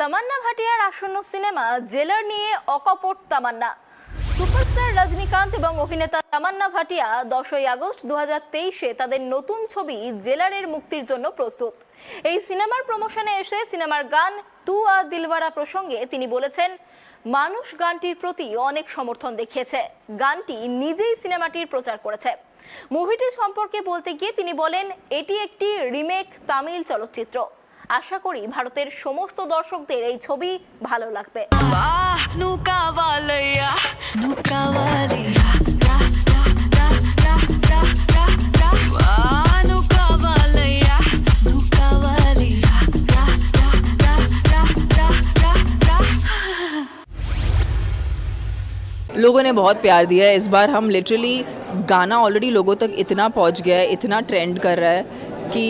তামান্না ভাটিয়ার আসন্ন সিনেমা জেলার নিয়ে অকপট তামান্না। সুপারস্টার রজনীকান্ত এবং অভিনেতা তামান্না ভাটিয়া 10ই আগস্ট 2023-এ তাদের নতুন ছবি জেলারের মুক্তির জন্য প্রস্তুত। এই সিনেমার প্রমোশনে এসে সিনেমার গান তু আ দিলওয়ারা প্রসঙ্গে তিনি বলেছেন, মানুষ গানটির প্রতি অনেক সমর্থন দেখিয়েছে, গানটি নিজেই সিনেমাটির প্রচার করেছে। মুভিটি সম্পর্কে বলতে গিয়ে তিনি বলেন, এটি একটি রিমেক তামিল চলচ্চিত্র। আশা করি ভারতের সমস্ত দর্শকদের এই ছবি ভালো লাগবে। लोगों ने बहुत प्यार दिया है। इस बार हम लिटरली गाना ऑलरेडी लोगों तक इतना पहुंच गया है, इतना ट्रेंड कर रहा है कि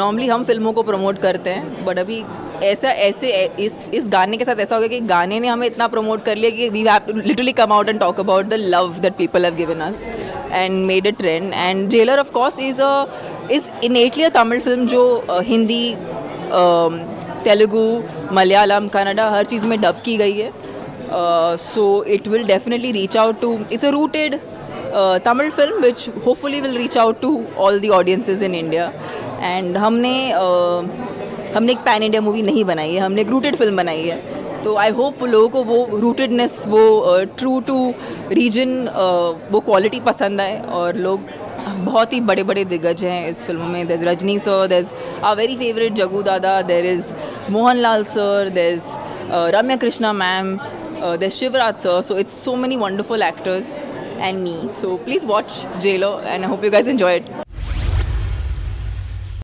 नॉर्मली हम फिल्मों को प्रमोट करते हैं, बट अभी इस गाने के साथ ऐसा हो गया कि गाने ने हमें इतना प्रमोट कर लिया कि we have to literally come out and talk about the love that people have given us and made a trend. And Jailer of course is innately a Tamil film जो हिंदी, तेलुगु, मलयालम, कन्नड़ा हर चीज़ में डब की गई है। So it will definitely reach out to, it's a rooted Tamil film which hopefully will reach out to all the audiences in India. And हमने एक pan India movie नहीं बनाई है, हमने एक रूटेड फिल्म बनाई है। तो आई होप लोगों को वो रूटेडनेस, वो ट्रू टू रीजन, वो क्वालिटी पसंद आए। और लोग बहुत ही बड़े बड़े दिग्गज हैं इस फिल्म में। There is Rajini sir, there is our very favourite Jaggu Dada, there is Mohanlal sir, there is Ramya Krishna ma'am, there's Shivraj sir, so it's so many wonderful actors and me. So please watch Jailer and I hope you guys enjoy it.